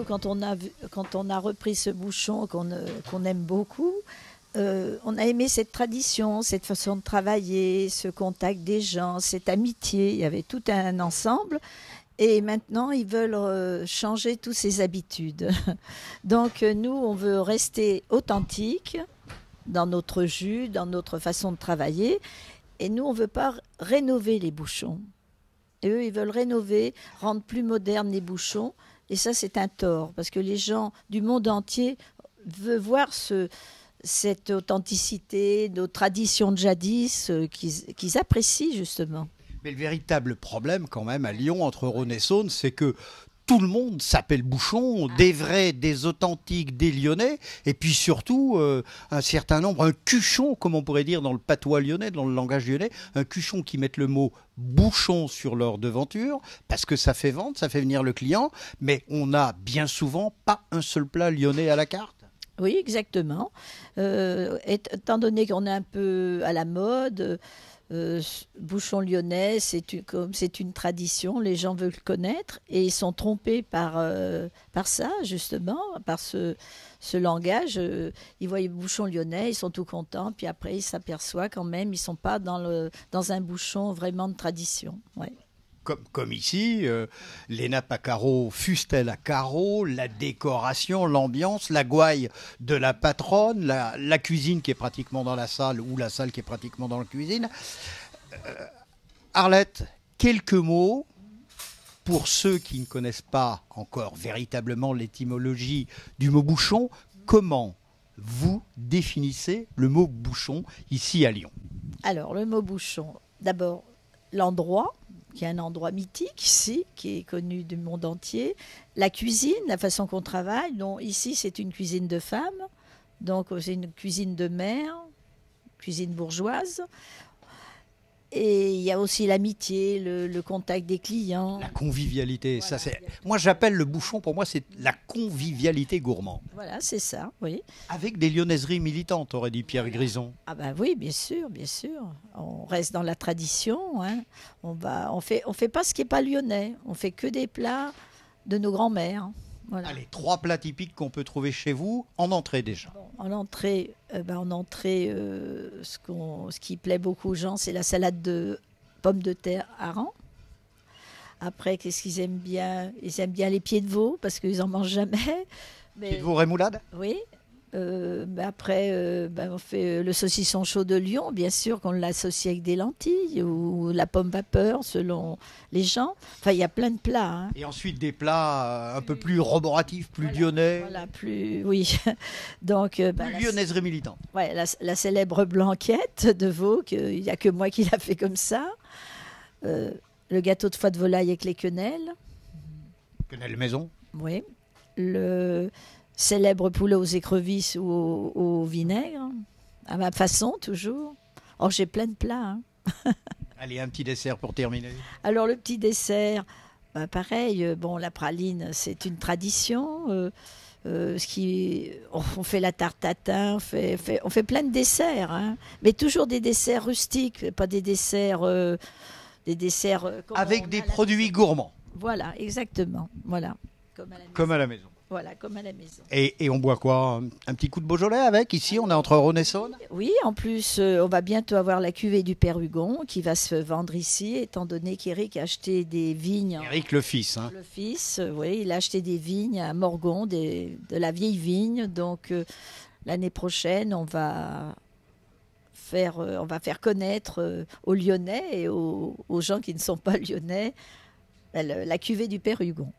quand on a repris ce bouchon qu'on aime beaucoup, on a aimé cette tradition, cette façon de travailler, ce contact des gens, cette amitié. Il y avait tout un ensemble. Et maintenant, ils veulent changer toutes ces habitudes. Donc, nous, on veut rester authentique dans notre jus, dans notre façon de travailler. Et nous, on ne veut pas rénover les bouchons. Et eux, ils veulent rénover, rendre plus modernes les bouchons. Et ça, c'est un tort, parce que les gens du monde entier veulent voir cette authenticité, nos traditions de jadis, qu'ils apprécient justement. Mais le véritable problème quand même à Lyon, entre Rhône et Saône, c'est que tout le monde s'appelle Bouchon, des vrais, des authentiques, des Lyonnais, et puis surtout un certain nombre, un cuchon, comme on pourrait dire dans le patois lyonnais, dans le langage lyonnais, un cuchon qui mette le mot bouchon sur leur devanture, parce que ça fait vendre, ça fait venir le client, mais on n'a bien souvent pas un seul plat lyonnais à la carte. Oui, exactement. Étant donné qu'on est un peu à la mode, bouchon lyonnais, c'est une tradition, les gens veulent le connaître et ils sont trompés par ça, justement, par ce langage. Ils voient le bouchon lyonnais, ils sont tout contents, puis après ils s'aperçoivent quand même, ils ne sont pas dans un bouchon vraiment de tradition. Ouais. Comme ici, les nappes à carreaux fusent-elles à carreaux, la décoration, l'ambiance, la gouaille de la patronne, la cuisine qui est pratiquement dans la salle ou la salle qui est pratiquement dans la cuisine. Arlette, quelques mots pour ceux qui ne connaissent pas encore véritablement l'étymologie du mot bouchon. Comment vous définissez le mot bouchon ici à Lyon? Alors, le mot bouchon, d'abord, l'endroit, qui est un endroit mythique ici, qui est connu du monde entier. La cuisine, la façon qu'on travaille. Donc, ici, c'est une cuisine de femmes. Donc, c'est une cuisine de mère, cuisine bourgeoise. Et il y a aussi l'amitié, le contact des clients. La convivialité. Voilà, ça, moi, j'appelle le bouchon, pour moi, c'est la convivialité gourmande. Voilà, c'est ça, oui. Avec des lyonnaiseries militantes, aurait dit Pierre Grison. Ah ben oui, bien sûr, bien sûr. On reste dans la tradition. Hein. On fait pas ce qui n'est pas lyonnais. On fait que des plats de nos grands-mères. Voilà. Allez, 3 plats typiques qu'on peut trouver chez vous en entrée déjà. Bon, en entrée, ce qui plaît beaucoup aux gens, c'est la salade de pommes de terre hareng. Après, qu'est-ce qu'ils aiment bien? Ils aiment bien les pieds de veau parce qu'ils n'en mangent jamais. Pieds de veau rémoulade? Oui. Après, on fait le saucisson chaud de Lyon, bien sûr, qu'on l'associe avec des lentilles ou la pomme vapeur, selon les gens. Enfin, il y a plein de plats. Hein. Et ensuite, des plats un peu plus roboratifs, plus lyonnais. Voilà, oui. Donc, plus lyonnaiserie militante. Ouais, la célèbre blanquette de veau, il n'y a que moi qui l'a fait comme ça. Le gâteau de foie de volaille avec les quenelles. Quenelles maison. Oui. Le célèbre poulet aux écrevisses ou au vinaigre, à ma façon toujours. Or, j'ai plein de plats. Hein. Allez, un petit dessert pour terminer. Alors, le petit dessert, pareil, la praline, c'est une tradition. On fait la tarte tatin, on fait plein de desserts. Hein. Mais toujours des desserts rustiques, pas des desserts... avec des produits gourmands. Voilà, exactement. Voilà. Comme à la maison. Voilà, comme à la maison. Et on boit quoi? Un petit coup de Beaujolais avec? Ici, on est entre Rhône et Saône. Oui, en plus, on va bientôt avoir la cuvée du Père Hugon qui va se vendre ici, étant donné qu'Éric a acheté des vignes. Éric le fils. Hein. Le fils, oui, il a acheté des vignes à Morgon, de la vieille vigne. Donc, l'année prochaine, on va faire connaître aux Lyonnais et aux gens qui ne sont pas lyonnais la cuvée du Père Hugon.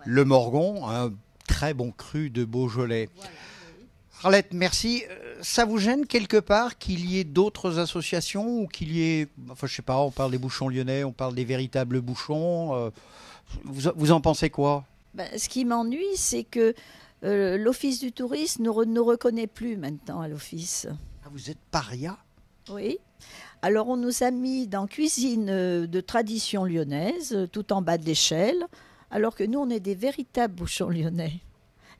Le Morgon, un très bon cru de Beaujolais. Voilà, oui. Arlette, merci. Ça vous gêne quelque part qu'il y ait d'autres associations ou qu'il y ait... Enfin, je sais pas, on parle des bouchons lyonnais, on parle des véritables bouchons. Vous en pensez quoi? Ce qui m'ennuie, c'est que l'Office du tourisme ne nous reconnaît plus maintenant à l'Office. Ah, vous êtes paria? Oui. Alors, on nous a mis dans cuisine de tradition lyonnaise, tout en bas de l'échelle. Alors que nous, on est des véritables bouchons lyonnais.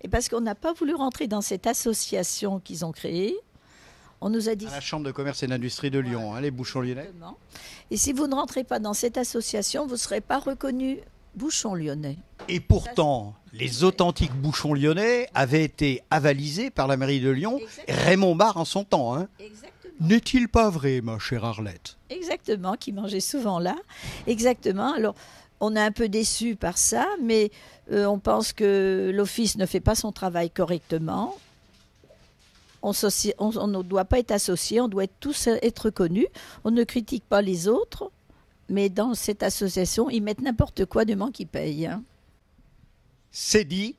Et parce qu'on n'a pas voulu rentrer dans cette association qu'ils ont créée, on nous a dit... À la Chambre de commerce et d'industrie de Lyon, voilà, les bouchons lyonnais. Exactement. Et si vous ne rentrez pas dans cette association, vous ne serez pas reconnu bouchon lyonnais. Et pourtant, Les authentiques bouchons lyonnais avaient été avalisés par la mairie de Lyon, et Raymond Barre en son temps. Hein. N'est-il pas vrai, ma chère Arlette? Exactement, qui mangeait souvent là. Exactement. Alors, on est un peu déçu par ça, mais on pense que l'office ne fait pas son travail correctement. On ne doit pas être associé, on doit tous être connus. On ne critique pas les autres, mais dans cette association, ils mettent n'importe quoi du moment qu'ils payent. Hein. C'est dit,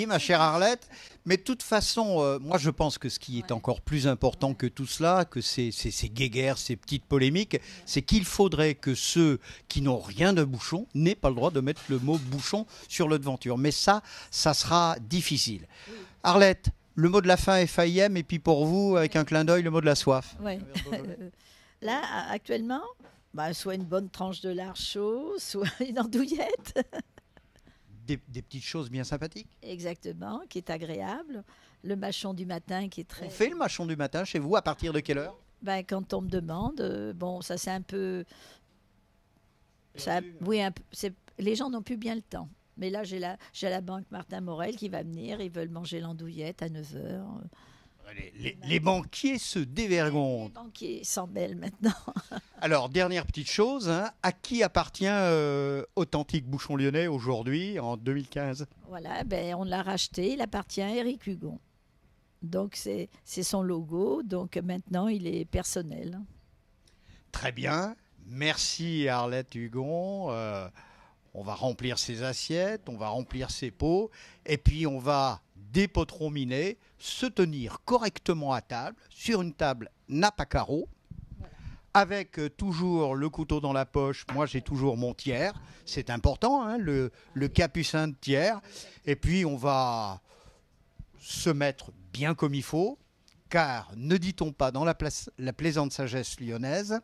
ma chère Arlette. Mais de toute façon, moi je pense que ce qui est encore plus important que tout cela, que ces guéguerres, ces petites polémiques, c'est qu'il faudrait que ceux qui n'ont rien de bouchon n'aient pas le droit de mettre le mot bouchon sur le devanture. Mais ça sera difficile. Arlette, le mot de la fin est FAIM, et puis pour vous, avec un clin d'œil, le mot de la soif. Ouais. Là, actuellement, soit une bonne tranche de lard chaud, soit une andouillette. Des petites choses bien sympathiques. Exactement, qui est agréable. Le mâchon du matin qui est très... On fait le mâchon du matin chez vous à partir de quelle heure? Quand on me demande, ça c'est un peu... Ça, oui, les gens n'ont plus bien le temps. Mais là, j'ai la banque Martin Morel qui va venir, ils veulent manger l'andouillette à 9h. Les banquiers se dévergondent. Les banquiers s'en mêlent maintenant. Alors, dernière petite chose, hein, à qui appartient Authentique Bouchon Lyonnais aujourd'hui, en 2015? Voilà, on l'a racheté, il appartient à Éric Hugon. Donc, c'est son logo, donc maintenant, il est personnel. Très bien, merci Arlette Hugon. On va remplir ses assiettes, on va remplir ses pots, et puis on va dépotrominer, se tenir correctement à table, sur une table nappe à carreaux, avec toujours le couteau dans la poche. Moi, j'ai toujours mon tiers. C'est important, hein, le capucin de tiers. Et puis, on va se mettre bien comme il faut, car ne dit-on pas dans la plaisante sagesse lyonnaise,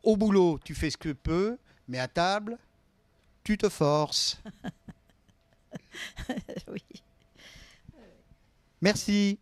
au boulot, tu fais ce que tu peux, mais à table, tu te forces. Oui. Merci.